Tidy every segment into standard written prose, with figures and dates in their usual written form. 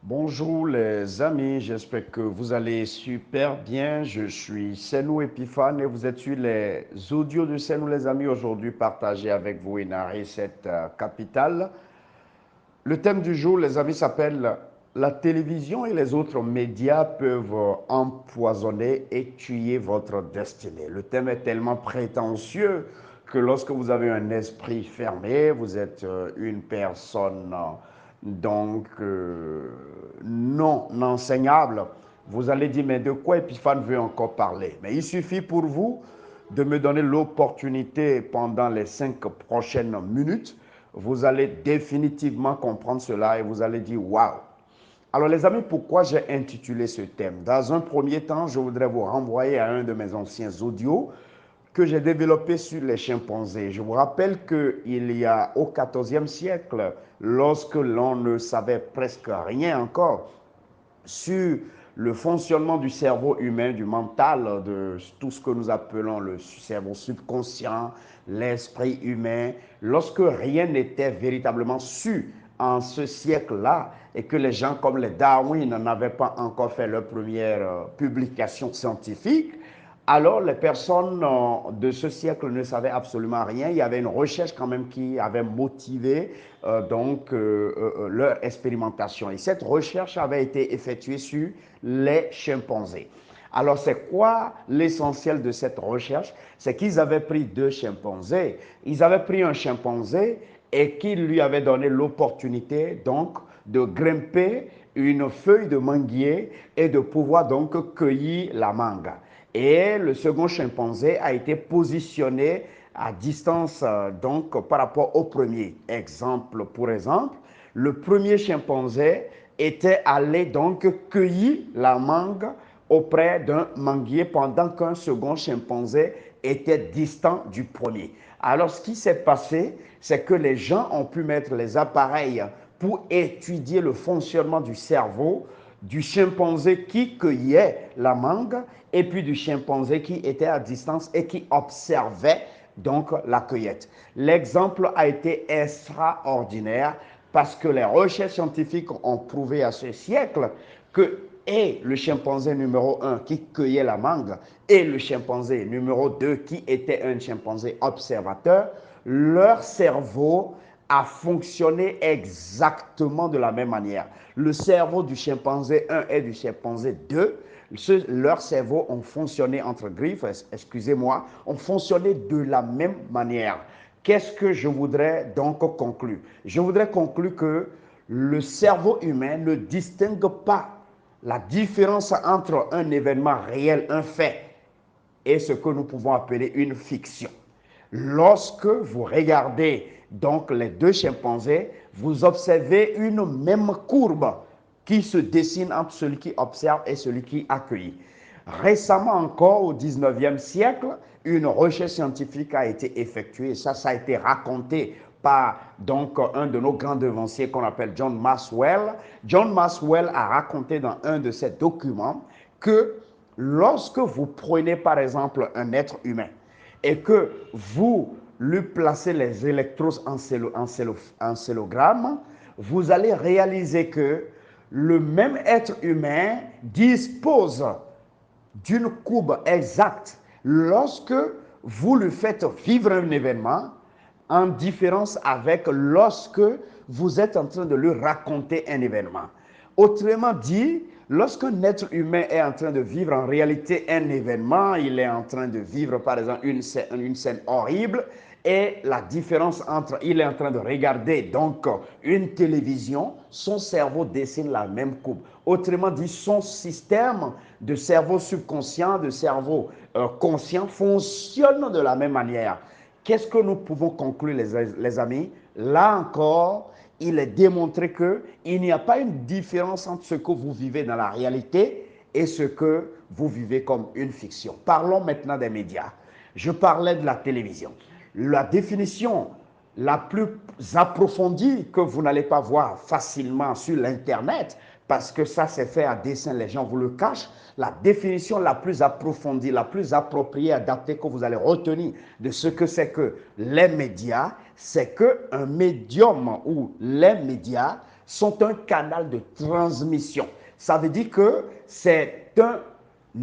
Bonjour les amis, j'espère que vous allez super bien. Je suis Senou Epiphane et vous êtes sur les audios de Senou les amis. Aujourd'hui, partager avec vous une recette capitale. Le thème du jour, les amis, s'appelle la télévision et les autres médias peuvent empoisonner et tuer votre destinée. Le thème est tellement prétentieux que lorsque vous avez un esprit fermé, vous êtes une personne non enseignable, vous allez dire mais de quoi Epiphane veut encore parler? Mais il suffit pour vous de me donner l'opportunité pendant les 5 prochaines minutes. Vous allez définitivement comprendre cela et vous allez dire waouh. Alors les amis, pourquoi j'ai intitulé ce thème? Dans un premier temps, je voudrais vous renvoyer à un de mes anciens audios que j'ai développé sur les chimpanzés. Je vous rappelle qu'il y a au XIVe siècle, lorsque l'on ne savait presque rien encore sur le fonctionnement du cerveau humain, du mental, de tout ce que nous appelons le cerveau subconscient, l'esprit humain, lorsque rien n'était véritablement su en ce siècle-là et que les gens comme les Darwin n'avaient pas encore fait leur première publication scientifique, alors les personnes de ce siècle ne savaient absolument rien. Il y avait une recherche quand même qui avait motivé leur expérimentation. Et cette recherche avait été effectuée sur les chimpanzés. Alors c'est quoi l'essentiel de cette recherche? C'est qu'ils avaient pris deux chimpanzés. Ils avaient pris un chimpanzé et qu'ils lui avaient donné l'opportunité donc de grimper une feuille de manguier et de pouvoir donc cueillir la mangue. Et le second chimpanzé a été positionné à distance donc par rapport au premier. Exemple pour exemple, le premier chimpanzé était allé donc cueillir la mangue auprès d'un manguier pendant qu'un second chimpanzé était distant du premier. Alors ce qui s'est passé, c'est que les gens ont pu mettre les appareils pour étudier le fonctionnement du cerveau du chimpanzé qui cueillait la mangue et puis du chimpanzé qui était à distance et qui observait donc la cueillette. L'exemple a été extraordinaire parce que les recherches scientifiques ont prouvé à ce siècle que et le chimpanzé numéro 1 qui cueillait la mangue et le chimpanzé numéro 2 qui était un chimpanzé observateur, leur cerveau a fonctionné exactement de la même manière. Le cerveau du chimpanzé 1 et du chimpanzé 2, leurs cerveaux ont fonctionné entre griffes, excusez-moi, ont fonctionné de la même manière. Qu'est-ce que je voudrais donc conclure? Je voudrais conclure que le cerveau humain ne distingue pas la différence entre un événement réel, un fait, et ce que nous pouvons appeler une fiction. Lorsque vous regardez donc les deux chimpanzés, vous observez une même courbe qui se dessine entre celui qui observe et celui qui accueille. Récemment encore, au 19e siècle, une recherche scientifique a été effectuée. Ça a été raconté par donc un de nos grands devanciers qu'on appelle John Maxwell. John Maxwell a raconté dans un de ses documents que lorsque vous prenez par exemple un être humain et que vous lui placez les électrodes en célogramme, vous allez réaliser que le même être humain dispose d'une courbe exacte lorsque vous lui faites vivre un événement, en différence avec lorsque vous êtes en train de lui raconter un événement. Autrement dit, lorsqu'un être humain est en train de vivre en réalité un événement, il est en train de vivre par exemple une scène horrible, et la différence entre il est en train de regarder donc une télévision, son cerveau dessine la même courbe. Autrement dit, son système de cerveau subconscient, de cerveau conscient fonctionne de la même manière. Qu'est-ce que nous pouvons conclure, les amis? Là encore, il est démontré qu'il n'y a pas une différence entre ce que vous vivez dans la réalité et ce que vous vivez comme une fiction. Parlons maintenant des médias. Je parlais de la télévision. La définition la plus approfondie que vous n'allez pas voir facilement sur l'Internet, parce que ça c'est fait à dessein, les gens vous le cachent, la définition la plus approfondie, la plus appropriée, adaptée que vous allez retenir de ce que c'est que les médias, c'est qu'un médium ou les médias, sont un canal de transmission. Ça veut dire que c'est un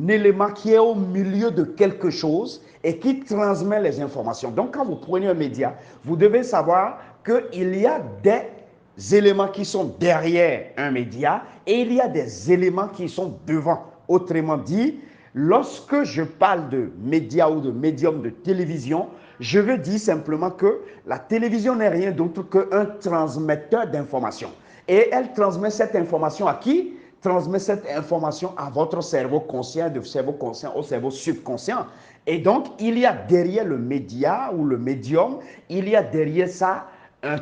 élément qui est au milieu de quelque chose et qui transmet les informations. Donc, quand vous prenez un média, vous devez savoir qu'il y a des éléments qui sont derrière un média et il y a des éléments qui sont devant. Autrement dit, lorsque je parle de média ou de médium de télévision, je veux dire simplement que la télévision n'est rien d'autre qu'un transmetteur d'informations. Et elle transmet cette information à qui? Transmet cette information à votre cerveau conscient, du cerveau conscient au cerveau subconscient. Et donc, il y a derrière le média ou le médium, il y a derrière ça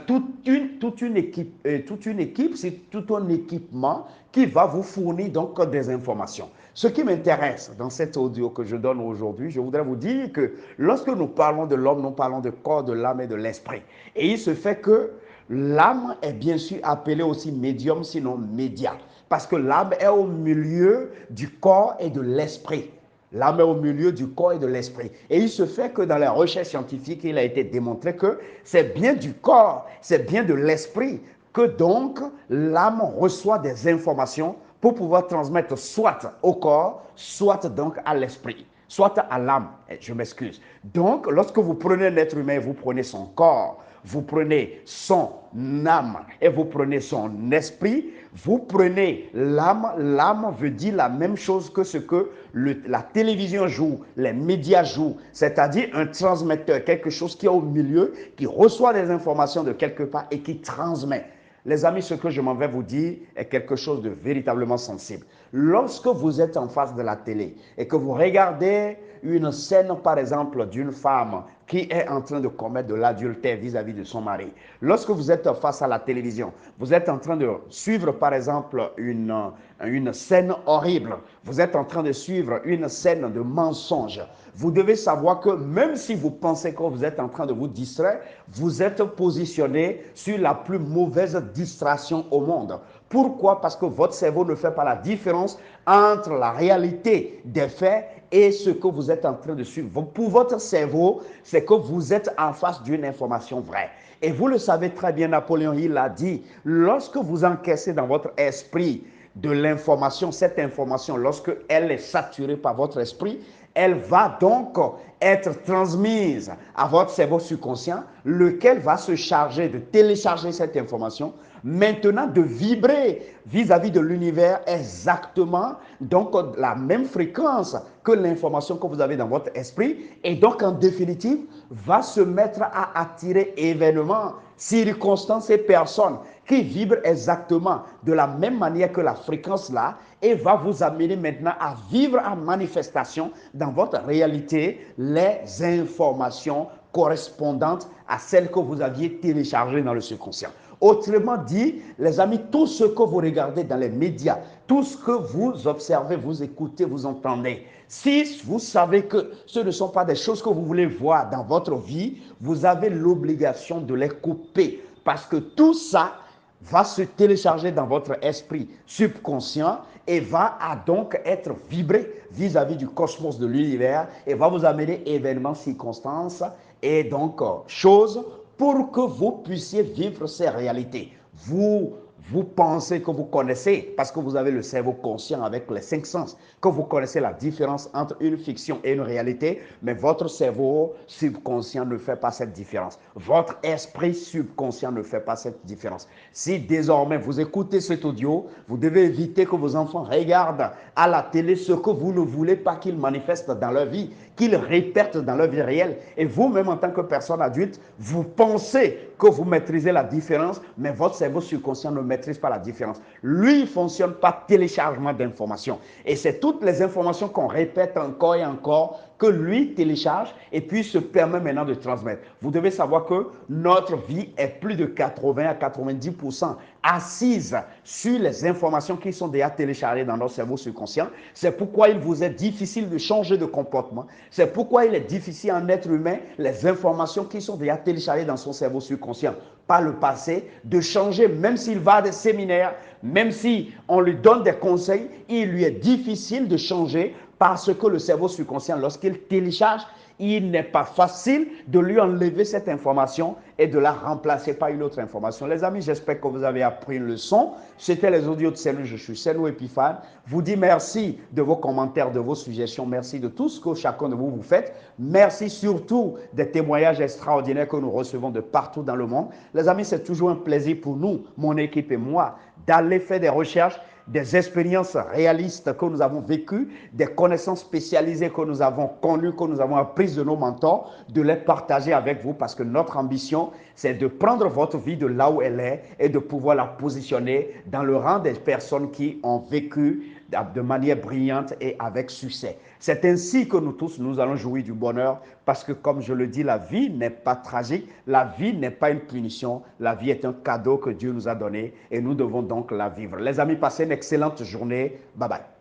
toute une équipe, c'est tout un équipement qui va vous fournir donc des informations. Ce qui m'intéresse dans cet audio que je donne aujourd'hui, je voudrais vous dire que lorsque nous parlons de l'homme, nous parlons du corps, de l'âme et de l'esprit. Et il se fait que l'âme est bien sûr appelée aussi médium, sinon média. Parce que l'âme est au milieu du corps et de l'esprit. L'âme est au milieu du corps et de l'esprit. Et il se fait que dans les recherches scientifiques, il a été démontré que c'est bien du corps, c'est bien de l'esprit que donc l'âme reçoit des informations pour pouvoir transmettre soit au corps, soit donc à l'esprit, soit à l'âme. Je m'excuse. Donc, lorsque vous prenez un être humain, vous prenez son corps, vous prenez son âme et vous prenez son esprit, vous prenez l'âme. L'âme veut dire la même chose que ce que la télévision joue, les médias jouent, c'est-à-dire un transmetteur, quelque chose qui est au milieu, qui reçoit des informations de quelque part et qui transmet. Les amis, ce que je m'en vais vous dire est quelque chose de véritablement sensible. Lorsque vous êtes en face de la télé et que vous regardez une scène, par exemple, d'une femme qui est en train de commettre de l'adultère vis-à-vis de son mari, lorsque vous êtes face à la télévision, vous êtes en train de suivre, par exemple, une scène horrible, vous êtes en train de suivre une scène de mensonge, vous devez savoir que même si vous pensez que vous êtes en train de vous distraire, vous êtes positionné sur la plus mauvaise distraction au monde. Pourquoi? Parce que votre cerveau ne fait pas la différence entre la réalité des faits et ce que vous êtes en train de suivre. Pour votre cerveau, c'est que vous êtes en face d'une information vraie. Et vous le savez très bien, Napoléon, il l'a dit, lorsque vous encaissez dans votre esprit de l'information, cette information, lorsque elle est saturée par votre esprit, elle va donc être transmise à votre cerveau subconscient, lequel va se charger de télécharger cette information, maintenant de vibrer vis-à-vis de l'univers exactement, donc la même fréquence que l'information que vous avez dans votre esprit, et donc en définitive, va se mettre à attirer événements, circonstances et personnes qui vibrent exactement de la même manière que la fréquence là, et va vous amener maintenant à vivre en manifestation dans votre réalité les informations correspondantes à celles que vous aviez téléchargées dans le subconscient. Autrement dit, les amis, tout ce que vous regardez dans les médias, tout ce que vous observez, vous écoutez, vous entendez, si vous savez que ce ne sont pas des choses que vous voulez voir dans votre vie, vous avez l'obligation de les couper parce que tout ça va se télécharger dans votre esprit subconscient et va donc être vibré vis-à-vis du cosmos de l'univers et va vous amener événements, circonstances et donc choses pour que vous puissiez vivre ces réalités. Vous pensez que vous connaissez, parce que vous avez le cerveau conscient avec les 5 sens, que vous connaissez la différence entre une fiction et une réalité, mais votre cerveau subconscient ne fait pas cette différence. Votre esprit subconscient ne fait pas cette différence. Si désormais vous écoutez cet audio, vous devez éviter que vos enfants regardent à la télé ce que vous ne voulez pas qu'ils manifestent dans leur vie, qu'ils répètent dans leur vie réelle. Et vous-même, en tant que personne adulte, vous pensez que vous maîtrisez la différence, mais votre cerveau subconscient ne maîtrise pas la différence. Lui, il fonctionne par téléchargement d'informations. Et c'est toutes les informations qu'on répète encore et encore que lui télécharge et puis se permet maintenant de transmettre. Vous devez savoir que notre vie est plus de 80 à 90% assise sur les informations qui sont déjà téléchargées dans notre cerveau subconscient. C'est pourquoi il vous est difficile de changer de comportement. C'est pourquoi il est difficile en être humain, les informations qui sont déjà téléchargées dans son cerveau subconscient par le passé, de changer, même s'il va à des séminaires, même si on lui donne des conseils, il lui est difficile de changer parce que le cerveau subconscient, lorsqu'il télécharge, il n'est pas facile de lui enlever cette information et de la remplacer par une autre information. Les amis, j'espère que vous avez appris une leçon. C'était les audios de Senou, je suis Senou Epiphane. Vous dis merci de vos commentaires, de vos suggestions. Merci de tout ce que chacun de vous faites. Merci surtout des témoignages extraordinaires que nous recevons de partout dans le monde. Les amis, c'est toujours un plaisir pour nous, mon équipe et moi, d'aller faire des recherches, des expériences réalistes que nous avons vécues, des connaissances spécialisées que nous avons connues, que nous avons apprises de nos mentors, de les partager avec vous parce que notre ambition, c'est de prendre votre vie de là où elle est et de pouvoir la positionner dans le rang des personnes qui ont vécu de manière brillante et avec succès. C'est ainsi que nous tous, nous allons jouir du bonheur parce que, comme je le dis, la vie n'est pas tragique, la vie n'est pas une punition, la vie est un cadeau que Dieu nous a donné et nous devons donc la vivre. Les amis, passez une excellente journée. Bye bye.